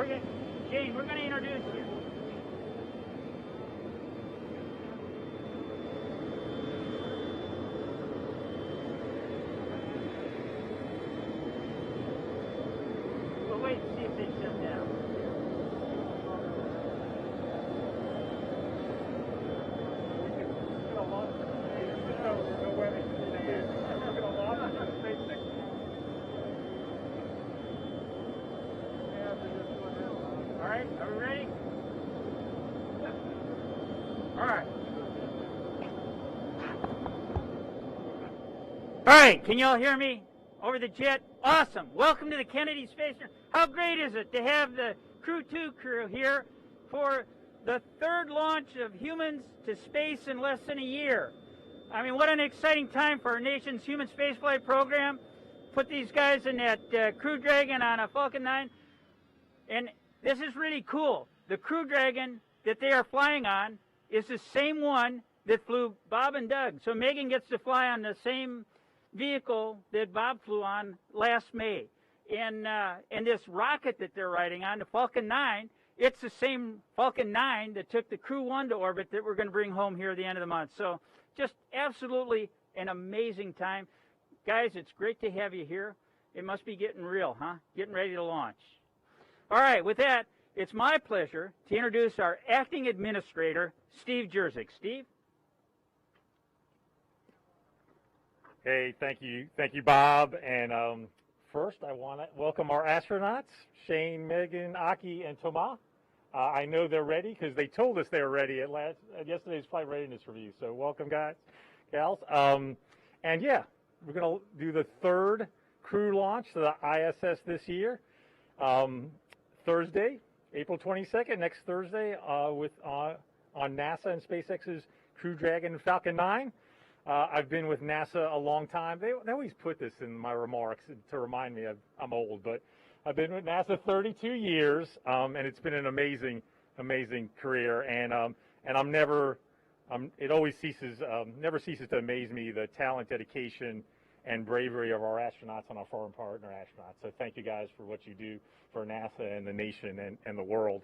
Jane, we're gonna introduce you. We'll wait and see if they shut down. All right, are we ready? All right. All right, can y'all hear me over the jet? Awesome. Welcome to the Kennedy Space Center. How great is it to have the Crew-2 crew here for the third launch of humans to space in less than a year? I mean, what an exciting time for our nation's human spaceflight program. Put these guys in that Crew Dragon on a Falcon 9. And this is really cool. The Crew Dragon that they are flying on is the same one that flew Bob and Doug. So Megan gets to fly on the same vehicle that Bob flew on last May. And this rocket that they're riding on, the Falcon 9, it's the same Falcon 9 that took the Crew-1 to orbit that we're going to bring home here at the end of the month. So just absolutely an amazing time. Guys, it's great to have you here. It must be getting real, huh? Getting ready to launch. All right, with that, it's my pleasure to introduce our acting administrator, Steve Jerzik. Steve? Hey, thank you, Bob. And first, I want to welcome our astronauts, Shane, Megan, Aki, and Thomas. I know they're ready because they told us they were ready at yesterday's flight readiness review. So welcome, guys, gals. And yeah, we're going to do the third crew launch to the ISS this year. Thursday, April 22nd, next Thursday, on NASA and SpaceX's Crew Dragon Falcon 9. I've been with NASA a long time. They always put this in my remarks to remind me I'm old, but I've been with NASA 32 years, and it's been an amazing career. And it always never ceases to amaze me the talent, dedication, and bravery of our astronauts and our foreign partner astronauts. So thank you guys for what you do for NASA and the nation and the world.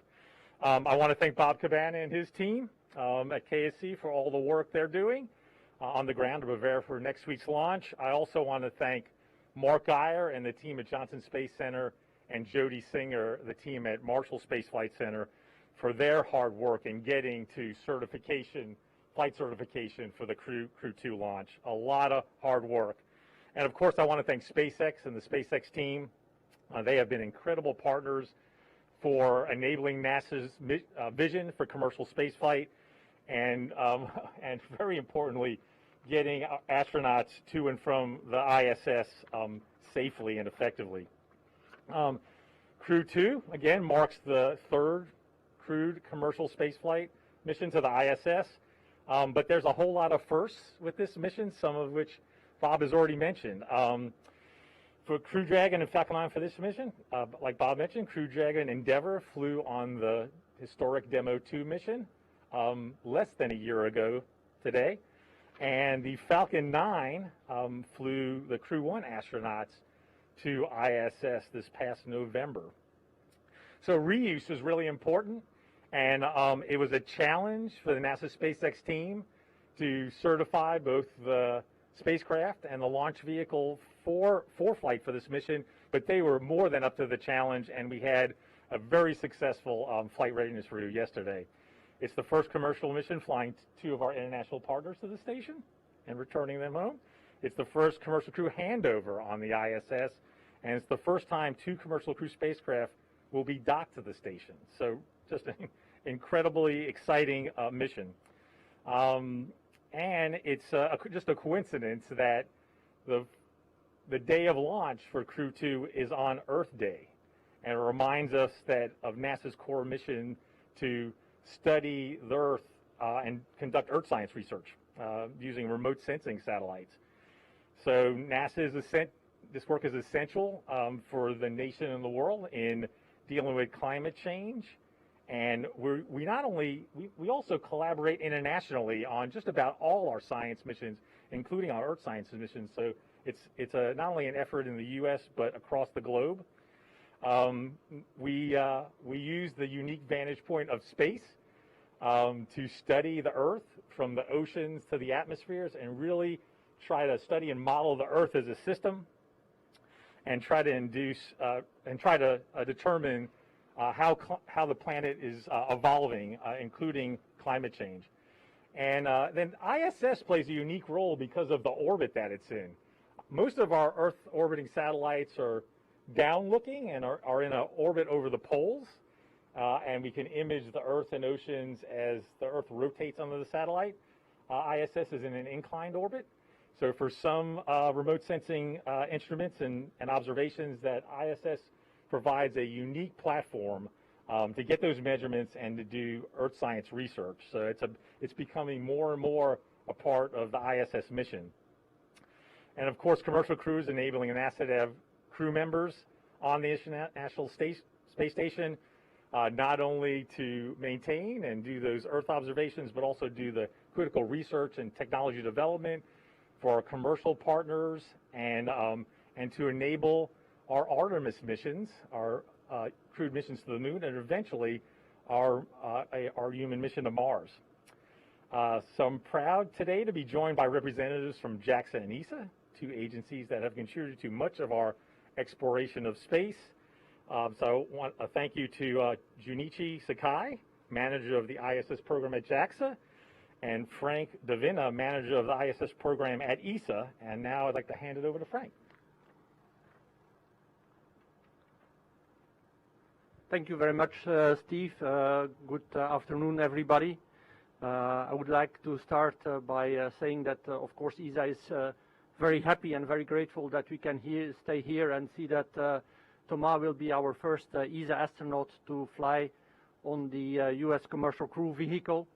I want to thank Bob Cabana and his team at KSC for all the work they're doing on the ground to prepare for next week's launch. I also want to thank Mark Geyer and the team at Johnson Space Center and Jody Singer, the team at Marshall Space Flight Center, for their hard work in getting to flight certification for the Crew-2 launch. A lot of hard work. And of course, I want to thank SpaceX and the SpaceX team. They have been incredible partners for enabling NASA's vision for commercial spaceflight, and very importantly, getting astronauts to and from the ISS safely and effectively. Crew-2, again, marks the third crewed commercial spaceflight mission to the ISS, but there's a whole lot of firsts with this mission, some of which Bob has already mentioned. For Crew Dragon and Falcon 9 for this mission, like Bob mentioned, Crew Dragon Endeavour flew on the historic Demo 2 mission less than a year ago today. And the Falcon 9 flew the Crew-1 astronauts to ISS this past November. So reuse is really important, and it was a challenge for the NASA SpaceX team to certify both the spacecraft and the launch vehicle for flight for this mission, but they were more than up to the challenge, and we had a very successful flight readiness review yesterday. It's the first commercial mission flying two of our international partners to the station and returning them home. It's the first commercial crew handover on the ISS, and it's the first time two commercial crew spacecraft will be docked to the station. So just an incredibly exciting mission. And it's just a coincidence that the day of launch for Crew-2 is on Earth Day, and it reminds us of NASA's core mission to study the Earth and conduct Earth science research using remote sensing satellites. So this work is essential for the nation and the world in dealing with climate change. And we also collaborate internationally on just about all our science missions, including our Earth science missions. So it's not only an effort in the U.S. but across the globe. We use the unique vantage point of space to study the Earth from the oceans to the atmospheres and really try to study and model the Earth as a system and try to determine how the planet is evolving, including climate change. And then ISS plays a unique role because of the orbit that it's in. Most of our Earth orbiting satellites are down looking and are in an orbit over the poles, and we can image the Earth and oceans as the Earth rotates under the satellite. ISS is in an inclined orbit. So for some remote sensing instruments and observations, that ISS provides a unique platform to get those measurements and to do Earth science research. So it's becoming more and more a part of the ISS mission. And of course, commercial crews enabling NASA to have crew members on the International Space Station, not only to maintain and do those Earth observations, but also do the critical research and technology development for our commercial partners, and to enable our Artemis missions, our crewed missions to the moon, and eventually our human mission to Mars. So I'm proud today to be joined by representatives from JAXA and ESA, two agencies that have contributed to much of our exploration of space. So I want a thank you to Junichi Sakai, manager of the ISS program at JAXA, and Frank Davina, manager of the ISS program at ESA. And now I'd like to hand it over to Frank. Thank you very much, Steve. Good afternoon, everybody. I would like to start by saying that, of course, ESA is very happy and very grateful that we can stay here and see that Thomas will be our first ESA astronaut to fly on the U.S. commercial crew vehicle.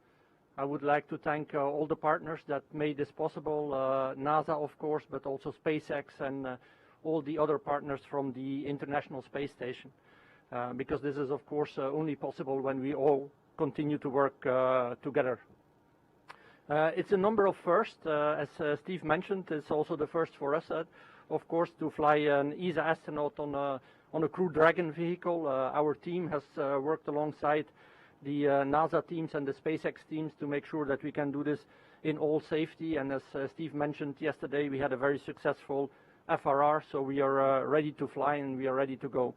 I would like to thank all the partners that made this possible, NASA, of course, but also SpaceX and all the other partners from the International Space Station, because this is, of course, only possible when we all continue to work together. It's a number of firsts, as Steve mentioned. It's also the first for us, of course, to fly an ESA astronaut on a Crew Dragon vehicle. Our team has worked alongside the NASA teams and the SpaceX teams to make sure that we can do this in all safety. And as Steve mentioned yesterday, we had a very successful FRR, so we are ready to fly and we are ready to go.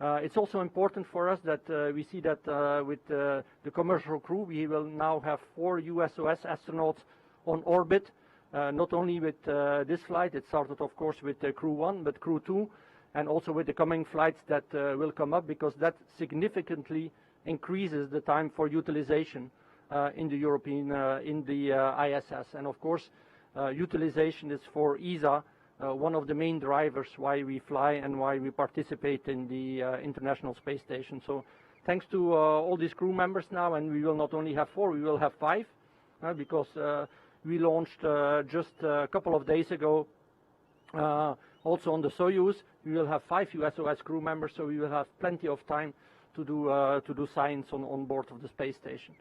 It's also important for us that we see that with the commercial crew, we will now have 4 USOS astronauts on orbit, not only with this flight. It started, of course, with Crew-1, but Crew-2, and also with the coming flights that will come up, because that significantly increases the time for utilization in the European, ISS. And of course, utilization is for ESA one of the main drivers why we fly and why we participate in the International Space Station. So thanks to all these crew members now, and we will not only have 4, we will have 5, because we launched just a couple of days ago also on the Soyuz. We will have 5 USOS crew members, so we will have plenty of time to do science on board of the space station.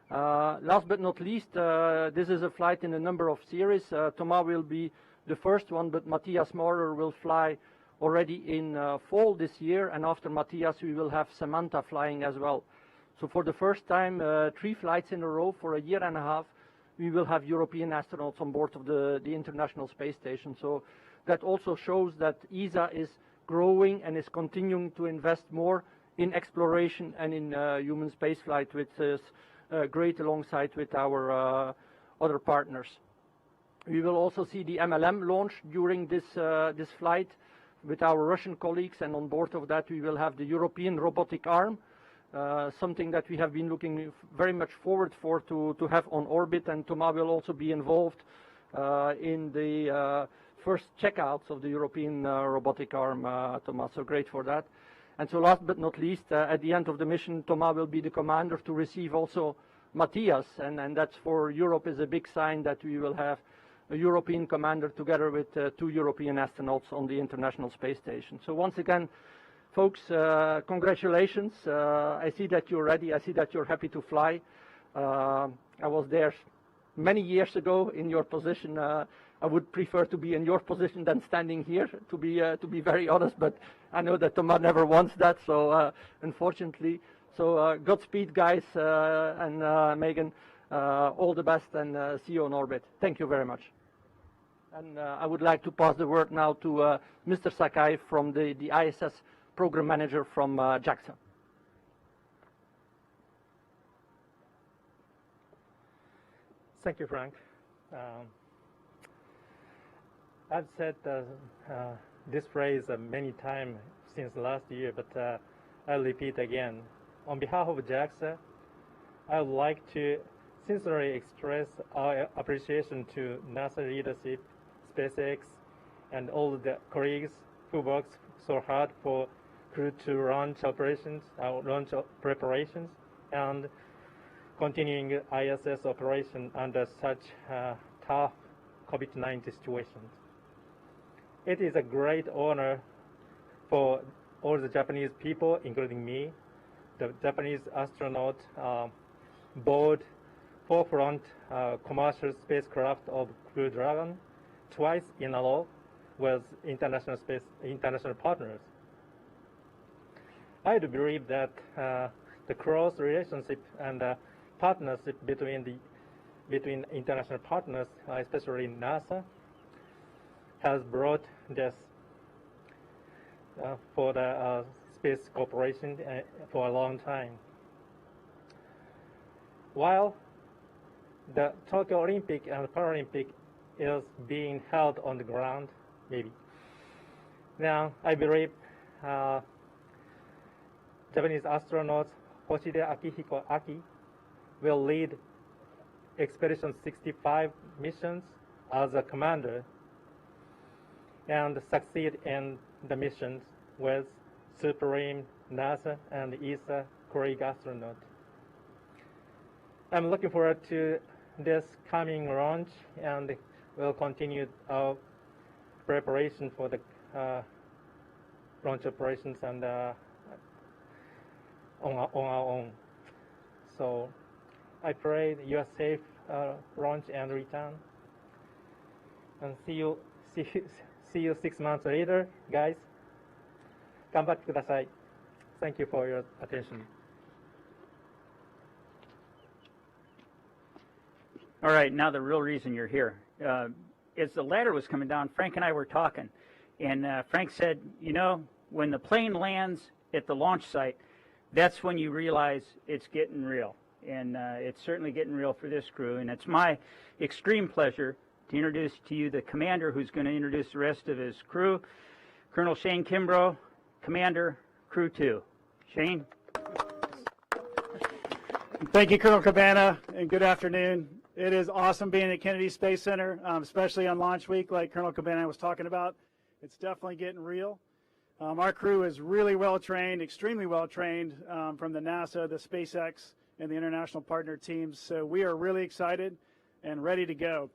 Last but not least, this is a flight in a number of series. Thomas will be the first one, but Matthias Maurer will fly already in fall this year, and after Matthias we will have Samantha flying as well. So for the first time, 3 flights in a row for a year and a half, we will have European astronauts on board of the International Space Station. So that also shows that ESA is growing and is continuing to invest more in exploration and in human spaceflight, which is great alongside with our other partners. We will also see the MLM launch during this flight with our Russian colleagues, and on board of that we will have the European robotic arm, something that we have been looking very much forward for to have on orbit, and Thomas will also be involved in the first checkouts of the European robotic arm, Thomas, so great for that. And so last but not least, at the end of the mission, Thomas will be the commander to receive also Matthias, and that's for Europe is a big sign that we will have a European commander together with 2 European astronauts on the International Space Station. So once again, folks, congratulations. I see that you're ready. I see that you're happy to fly. I was there many years ago in your position. I I would prefer to be in your position than standing here, to be very honest, but I know that Thomas never wants that, so unfortunately. So Godspeed, guys, and Megan, all the best, and see you on orbit. Thank you very much. And I would like to pass the word now to Mr. Sakai from the ISS Program Manager from JAXA. Thank you, Frank. I've said this phrase many times since last year, but I'll repeat again. On behalf of JAXA, I would like to sincerely express our appreciation to NASA leadership, SpaceX, and all the colleagues who worked so hard for Crew-2 launch operations, launch preparations, and continuing ISS operation under such tough COVID-19 situations. It is a great honor for all the Japanese people, including me, the Japanese astronaut, board forefront commercial spacecraft of Crew Dragon twice in a row with international partners. I do believe that the close relationship and partnership between international partners, especially NASA, has brought this for the space cooperation for a long time. While the Tokyo Olympic and Paralympic is being held on the ground, maybe. Now, I believe Japanese astronaut Hoshide Akihiko Aki will lead Expedition 65 missions as a commander and succeed in the missions with Supreme NASA and ESA colleague astronaut. I'm looking forward to this coming launch, and we'll continue our preparation for the launch operations and on our own. So I pray you are safe launch and return, and see you 6 months later, guys. 頑張ってください. Thank you for your attention. All right, now the real reason you're here. As the ladder was coming down, Frank and I were talking, and Frank said, you know, when the plane lands at the launch site, that's when you realize it's getting real. And it's certainly getting real for this crew. And it's my extreme pleasure to introduce to you the commander who's going to introduce the rest of his crew, Colonel Shane Kimbrough, Commander, Crew-2. Shane? Thank you, Colonel Cabana, and good afternoon. It is awesome being at Kennedy Space Center, especially on launch week like Colonel Cabana was talking about. It's definitely getting real. Our crew is really well trained, extremely well trained from the NASA, the SpaceX, and the international partner teams. So we are really excited and ready to go.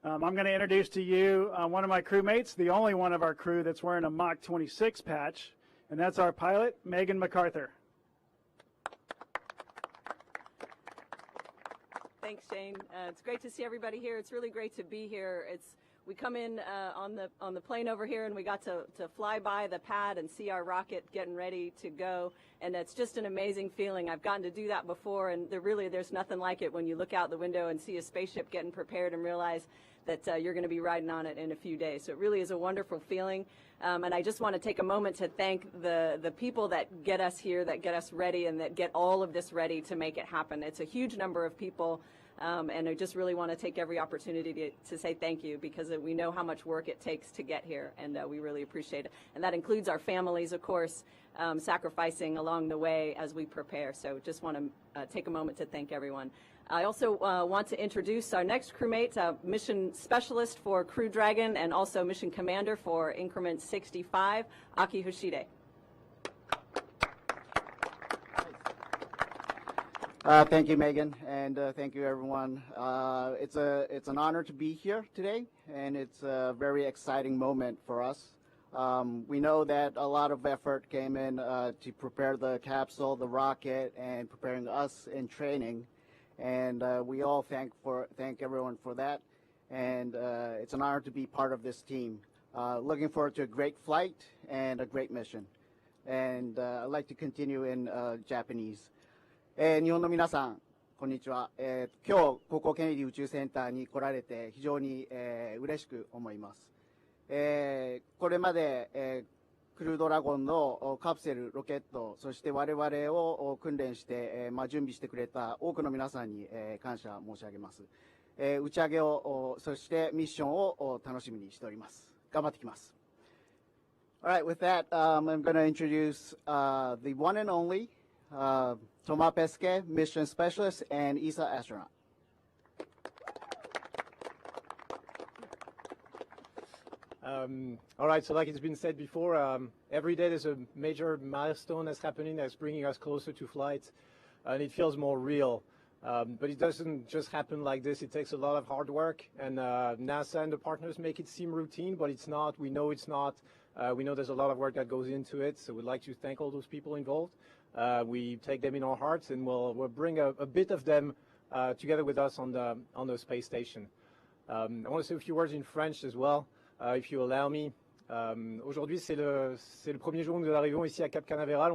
I'm going to introduce to you one of my crewmates, the only one of our crew that's wearing a Mach 26 patch, and that's our pilot, Megan MacArthur. Thanks, Shane. It's great to see everybody here. It's really great to be here. We come in on the plane over here, and we got to fly by the pad and see our rocket getting ready to go, and it's just an amazing feeling. I've gotten to do that before, and there's nothing like it when you look out the window and see a spaceship getting prepared and realize that you're going to be riding on it in a few days. So it really is a wonderful feeling, and I just want to take a moment to thank the people that get us here, that get us ready, and that get all of this ready to make it happen. It's a huge number of people. And I just really want to take every opportunity to say thank you, because we know how much work it takes to get here, and we really appreciate it. And that includes our families, of course, sacrificing along the way as we prepare. So just want to take a moment to thank everyone. I also want to introduce our next crewmate, mission specialist for Crew Dragon and also mission commander for Increment 65, Aki Hoshide. Thank you, Megan, and thank you, everyone. It's an honor to be here today, and it's a very exciting moment for us. We know that a lot of effort came in to prepare the capsule, the rocket, and preparing us in training, and we all thank everyone for that. and it's an honor to be part of this team. Looking forward to a great flight and a great mission. And I'd like to continue in Japanese. 日本の皆さん、こんにちは。今日、ここケネディ宇宙センターに来られて非常に嬉しく思います。これまで、クルードラゴンのカプセル、ロケット、そして我々を訓練して、準備してくれた多くの皆さんに感謝申し上げます。打ち上げを、そしてミッションを楽しみにしております。頑張ってきます。All right, with that, I'm going to introduce the one and only Thomas Pesquet, Mission Specialist and ESA astronaut. All right, so like it's been said before, every day there's a major milestone that's happening that's bringing us closer to flight, and it feels more real. But it doesn't just happen like this. It takes a lot of hard work, and NASA and the partners make it seem routine, but it's not. We know it's not. We know there's a lot of work that goes into it, so we'd like to thank all those people involved. We take them in our hearts, and we'll bring a bit of them together with us on the space station. I want to say a few words in French as well, if you allow me. Aujourd'hui, c'est le premier jour où nous arrivons ici à Cap Canaveral.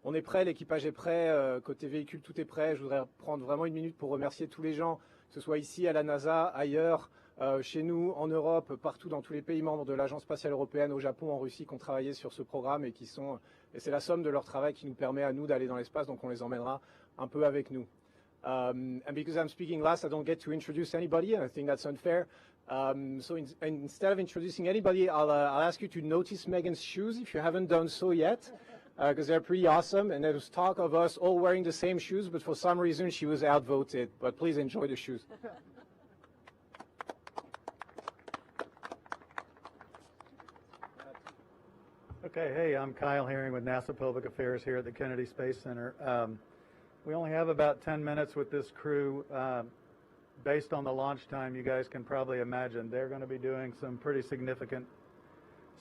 On est prêt, l'équipage est prêt, côté véhicule, tout est prêt. Je voudrais prendre vraiment une minute pour remercier tous les gens, que ce soit ici à la NASA, ailleurs, chez nous, en Europe, partout dans tous les pays membres de l'Agence spatiale européenne, au Japon, en Russie, qui ont travaillé sur ce programme et c'est la somme de leur travail qui nous permet à nous d'aller dans l'espace, donc on les emmènera un peu avec nous. And because I'm speaking last, I don't get to introduce anybody, and I think that's unfair. So instead of introducing anybody, I'll ask you to notice Megan's shoes if you haven't done so yet, because they're pretty awesome, and there was talk of us all wearing the same shoes, but for some reason she was outvoted. But please enjoy the shoes. Okay, hey, I'm Kyle Herring with NASA Public Affairs here at the Kennedy Space Center. We only have about 10 minutes with this crew. Based on the launch time, you guys can probably imagine they're going to be doing some pretty significant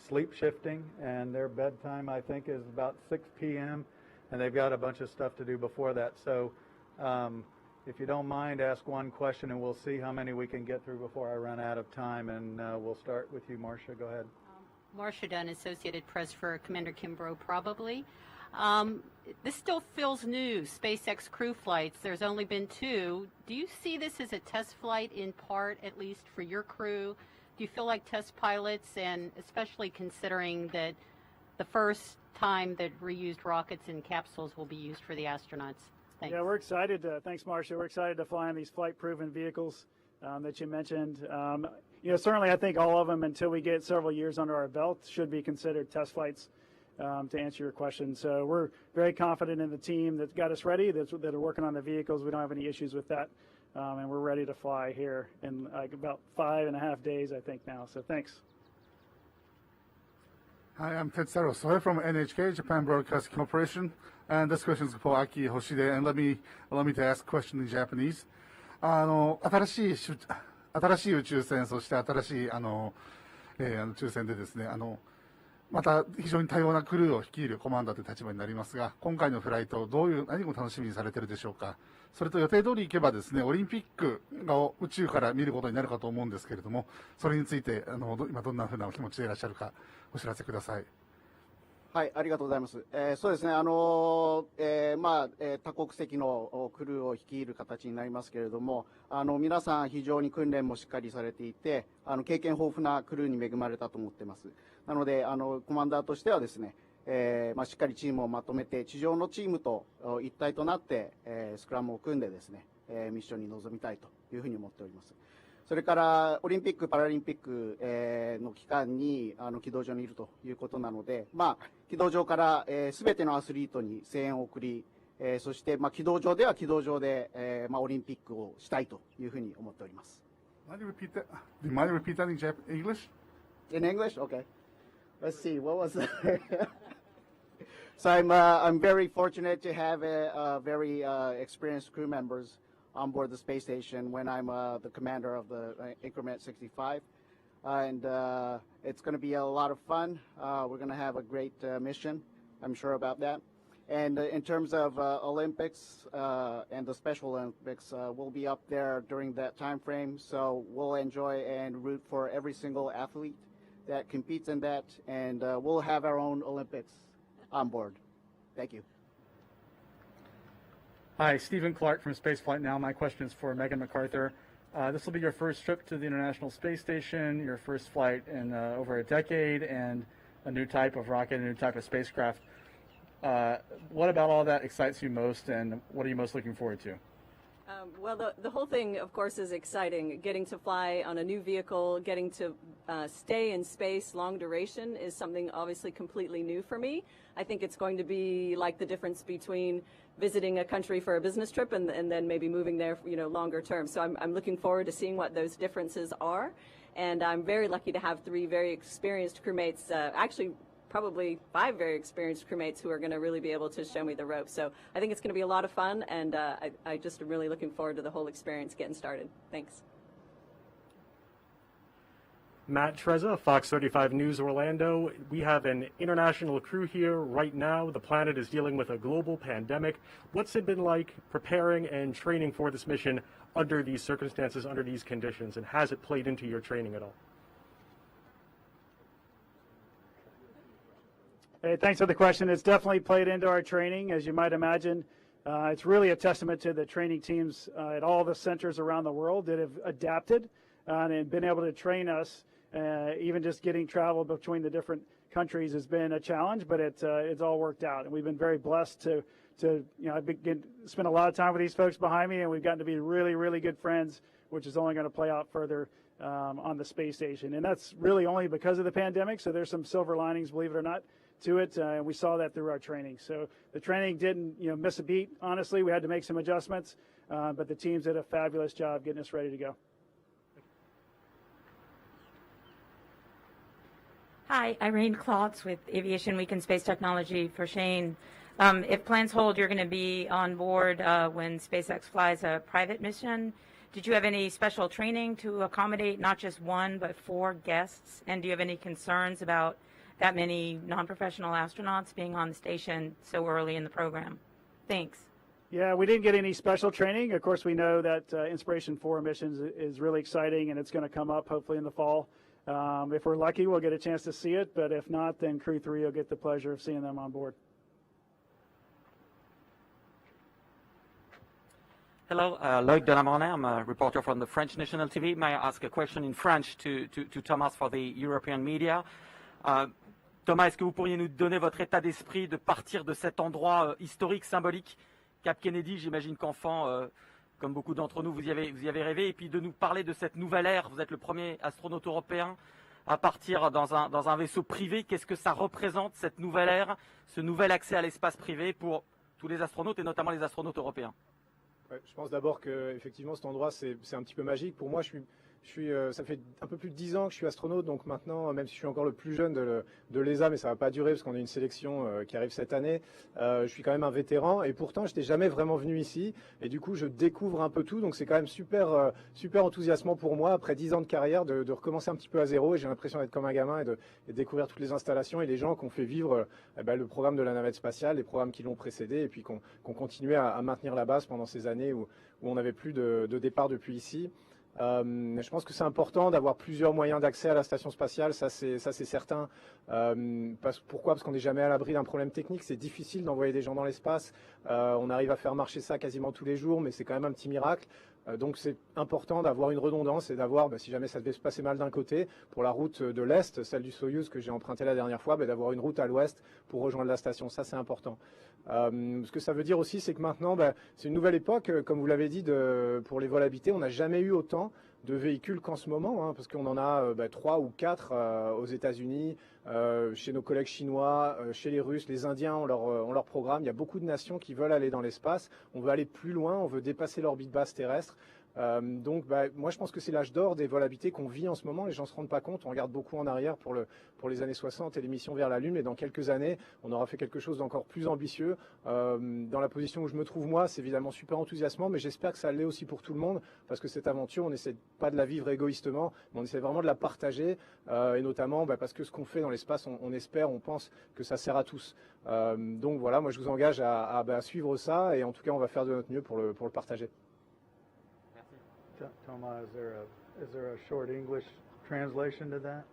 sleep shifting, and their bedtime, I think, is about 6 p.m., and they've got a bunch of stuff to do before that. So if you don't mind, ask one question, and we'll see how many we can get through before I run out of time, and we'll start with you, Marcia. Go ahead. Marcia Dunn, Associated Press for Commander Kimbrough, probably. This still feels new, SpaceX crew flights. There's only been 2. Do you see this as a test flight in part, at least for your crew? Do you feel like test pilots, and especially considering that the first time that reused rockets and capsules will be used for the astronauts? Thanks. Yeah, we're excited. Thanks, Marcia. We're excited to fly on these flight-proven vehicles that you mentioned. Certainly I think all of them, until we get several years under our belt, should be considered test flights, to answer your question. So we're very confident in the team that's got us ready, that are working on the vehicles. We don't have any issues with that, and we're ready to fly here in like about 5.5 days, I think, now. So thanks. Hi, I'm Tetsuro Soe from NHK, Japan Broadcasting Corporation, and this question is for Aki Hoshide, and allow me to ask a question in Japanese. 新しい宇宙船、そして新しい宇宙船でですね、また非常に多様なクルーを率いるコマンダーという立場になりますが、今回のフライト、何を楽しみにされているでしょうか。それと予定通り行けばですね、オリンピックを宇宙から見ることになるかと思うんですけれども、それについて今どんなふうなお気持ちでいらっしゃるかお知らせください。はい、ありがとうございます。そうですね、多国籍のクルーを率いる形になりますけれども、皆さん非常に訓練もしっかりされていて、経験豊富なクルーに恵まれたと思っています。なので、コマンダーとしてはですね、しっかりチームをまとめて、地上のチームと一体となって、スクラムを組んでですね、ミッションに臨みたいというふうに思っております。それからオリンピック・パラリンピックの期間に軌道上にいるということなので、軌道上からすべてのアスリートに声援を送り、そして軌道上では軌道上でオリンピックをしたいというふうに思っております。Do you mind repeat that in English? In English, okay. Let's see. What was that? So I'm very fortunate to have very experienced crew members on board the space station when I'm the commander of the Increment 65. And it's going to be a lot of fun. We're going to have a great mission, I'm sure about that. And in terms of Olympics and the Special Olympics, we'll be up there during that time frame. So we'll enjoy and root for every single athlete that competes in that, and we'll have our own Olympics on board. Thank you. Hi, Stephen Clark from Spaceflight Now. My question is for Megan MacArthur. This will be your first trip to the International Space Station, your first flight in over a decade, and a new type of rocket, a new type of spacecraft. What about all that excites you most, and what are you most looking forward to? Well, the whole thing, of course, is exciting. Getting to fly on a new vehicle, getting to stay in space long duration is something obviously completely new for me. I think it's going to be like the difference between visiting a country for a business trip and then maybe moving there, longer term. So I'm looking forward to seeing what those differences are. And I'm very lucky to have 3 very experienced crewmates, actually probably 5 very experienced crewmates who are going to really be able to show me the ropes. So I think it's going to be a lot of fun, and I just am really looking forward to the whole experience getting started. Thanks. Matt Trezza, Fox 35 News Orlando. We have an international crew here right now. The planet is dealing with a global pandemic. What's it been like preparing and training for this mission under these circumstances, under these conditions, and has it played into your training at all? Hey, thanks for the question. It's definitely played into our training, as you might imagine. It's really a testament to the training teams at all the centers around the world that have adapted and been able to train us. Even just getting travel between the different countries has been a challenge, but it's all worked out. And we've been very blessed to I've spent a lot of time with these folks behind me, and we've gotten to be really, really good friends, which is only going to play out further on the space station. And that's really only because of the pandemic. So there's some silver linings, believe it or not, to it, and we saw that through our training. So the training didn't miss a beat. Honestly, we had to make some adjustments, but the teams did a fabulous job getting us ready to go. Hi, Irene Klotz with Aviation Week in Space Technology for Shane. If plans hold, you're going to be on board when SpaceX flies a private mission. Did you have any special training to accommodate not just 1 but 4 guests? And do you have any concerns about that many non-professional astronauts being on the station so early in the program? Thanks. Yeah, we didn't get any special training. Of course, we know that Inspiration 4 missions is really exciting, and it's going to come up hopefully in the fall. If we're lucky, we'll get a chance to see it, but if not, then Crew 3 will get the pleasure of seeing them on board. Hello, Loïc Delamornay. I'm a reporter from the French National TV. May I ask a question in French to Thomas for the European media? Thomas, est-ce que vous pourriez nous donner votre état d'esprit de partir de cet endroit historique, symbolique, Cap Kennedy? J'imagine qu'enfant, comme beaucoup d'entre nous, vous y avez rêvé, et puis de nous parler de cette nouvelle ère. Vous êtes le premier astronaute européen à partir dans un vaisseau privé. Qu'est-ce que ça représente, cette nouvelle ère, ce nouvel accès à l'espace privé pour tous les astronautes, et notamment les astronautes européens? Ouais, je pense d'abord que effectivement cet endroit c'est un petit peu magique. Pour moi, ça fait un peu plus de 10 ans que je suis astronaute, donc maintenant, même si je suis encore le plus jeune de l'ESA, mais ça va pas durer parce qu'on a une sélection qui arrive cette année, je suis quand même un vétéran, et pourtant je n'étais jamais vraiment venu ici, et du coup je découvre un peu tout, donc c'est quand même super enthousiasmant pour moi, après 10 ans de carrière, de recommencer un petit peu à zéro, et j'ai l'impression d'être comme un gamin et de découvrir toutes les installations et les gens qui ont fait vivre le programme de la navette spatiale, les programmes qui l'ont précédé, et puis qu'on continuait à maintenir la base pendant ces années où on n'avait plus de départ depuis ici. Je pense que c'est important d'avoir plusieurs moyens d'accès à la station spatiale, ça c'est certain. Pourquoi? Parce qu'on n'est jamais à l'abri d'un problème technique, c'est difficile d'envoyer des gens dans l'espace, on arrive à faire marcher ça quasiment tous les jours, mais c'est quand même un petit miracle. Donc c'est important d'avoir une redondance et d'avoir, si jamais ça devait se passer mal d'un côté, pour la route de l'Est, celle du Soyouz que j'ai empruntée la dernière fois, d'avoir une route à l'Ouest pour rejoindre la station, ça c'est important. Ce que ça veut dire aussi, c'est que maintenant, c'est une nouvelle époque, comme vous l'avez dit, pour les vols habités. On n'a jamais eu autant de véhicules qu'en ce moment, parce qu'on en a 3 ou 4 aux États-Unis, chez nos collègues chinois, chez les Russes, les Indiens ont leur programme. Il y a beaucoup de nations qui veulent aller dans l'espace. On veut aller plus loin, on veut dépasser l'orbite basse terrestre. Donc, moi, je pense que c'est l'âge d'or des vols habités qu'on vit en ce moment. Les gens ne se rendent pas compte. On regarde beaucoup en arrière pour les années 60 et les missions vers la Lune. Mais dans quelques années, on aura fait quelque chose d'encore plus ambitieux. Dans la position où je me trouve, moi, c'est évidemment super enthousiasmant, mais j'espère que ça l'est aussi pour tout le monde, parce que cette aventure, on n'essaie pas de la vivre égoïstement, mais on essaie vraiment de la partager, et notamment parce que ce qu'on fait dans l'espace, on espère, on pense que ça sert à tous. Donc voilà, moi, je vous engage à suivre ça, et en tout cas, on va faire de notre mieux pour le partager. Thomas, is there a short English translation to that?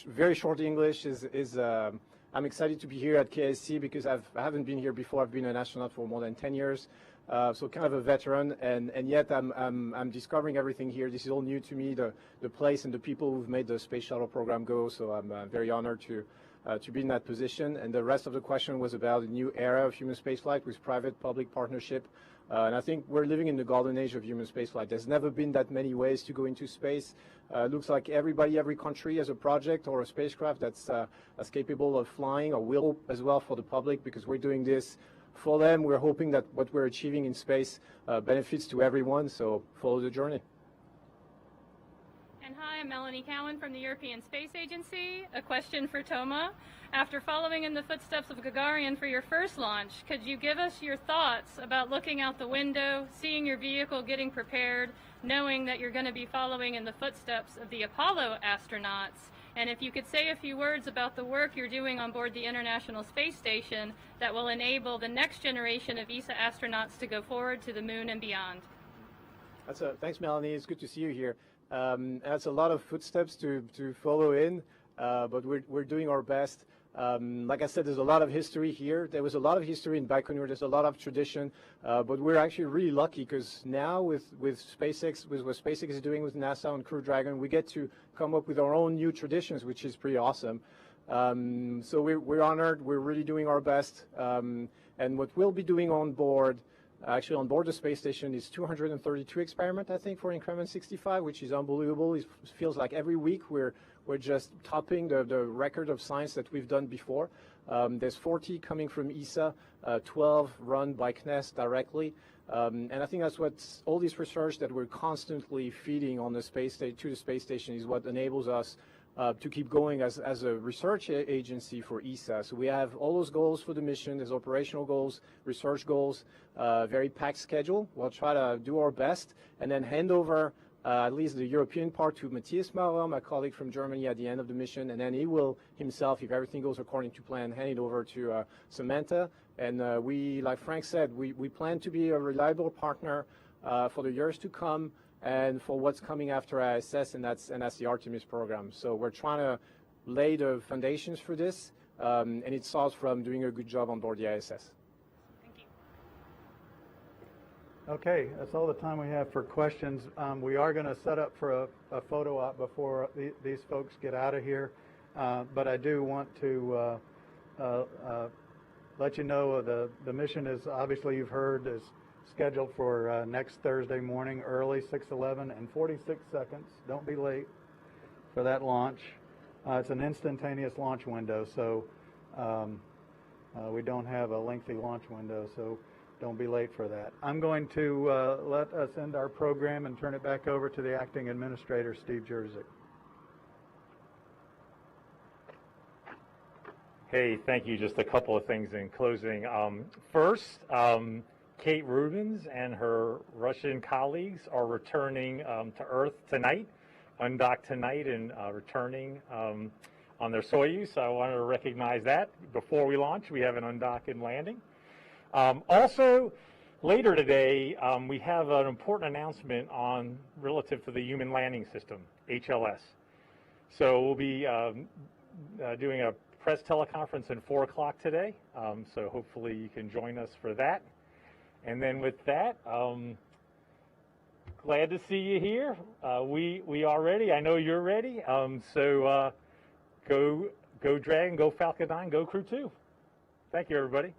Very short English is I'm excited to be here at KSC because I haven't been here before. I've been an astronaut for more than 10 years, so kind of a veteran, and yet I'm discovering everything here. This is all new to me, the place and the people who've made the space shuttle program go. So I'm very honored to be in that position. And the rest of the question was about a new era of human spaceflight with private-public partnership. And I think we're living in the golden age of human spaceflight. There's never been that many ways to go into space. Looks like every country has a project or a spacecraft that's capable of flying, or will as well for the public, because we're doing this for them. We're hoping that what we're achieving in space benefits to everyone, so follow the journey. And hi, I'm Melanie Cowan from the European Space Agency. A question for Thomas. After following in the footsteps of Gagarin for your first launch, could you give us your thoughts about looking out the window, seeing your vehicle getting prepared, knowing that you're going to be following in the footsteps of the Apollo astronauts? And if you could say a few words about the work you're doing on board the International Space Station that will enable the next generation of ESA astronauts to go forward to the moon and beyond. Thanks, Melanie. It's good to see you here. That's a lot of footsteps to follow in, but we're doing our best. Like I said, there's a lot of history here. There was a lot of history in Baikonur. There's a lot of tradition, but we're actually really lucky because now with SpaceX, with what SpaceX is doing with NASA and Crew Dragon, we get to come up with our own new traditions, which is pretty awesome. So we're honored. We're really doing our best. And what we'll be doing on board, actually on board the space station, is 232 experiments, I think, for increment 65, which is unbelievable. It feels like every week we're just topping the record of science that we've done before. There's 40 coming from ESA, 12 run by CNES directly. And I think that's what all this research that we're constantly feeding on the to the space station is what enables us to keep going as a research agency for ESA. So we have all those goals for the mission. There's operational goals, research goals, very packed schedule. We'll try to do our best and then hand over at least the European part to Matthias Maurer, my colleague from Germany, at the end of the mission, and then he will himself, if everything goes according to plan, hand it over to Samantha. And we, like Frank said, we plan to be a reliable partner for the years to come and for what's coming after ISS, and that's the Artemis program. So we're trying to lay the foundations for this, and it starts from doing a good job on board the ISS. Okay, that's all the time we have for questions. We are going to set up for a photo op before these folks get out of here, but I do want to let you know the mission is, obviously you've heard, is scheduled for next Thursday morning, early, 6:11 and 46 seconds. Don't be late for that launch. It's an instantaneous launch window, so we don't have a lengthy launch window, so don't be late for that. I'm going to let us end our program and turn it back over to the Acting Administrator, Steve Jerzyk. Hey, thank you. Just a couple of things in closing. First, Kate Rubins and her Russian colleagues are returning to Earth tonight, undocked tonight and returning on their Soyuz. So I wanted to recognize that. Before we launch, we have an undock and landing. Also, later today, we have an important announcement relative to the Human Landing System, HLS. So we'll be doing a press teleconference at 4 o'clock today, so hopefully you can join us for that. And then with that, glad to see you here. We are ready. I know you're ready. So go Dragon, go Falcon 9, go Crew-2. Thank you, everybody.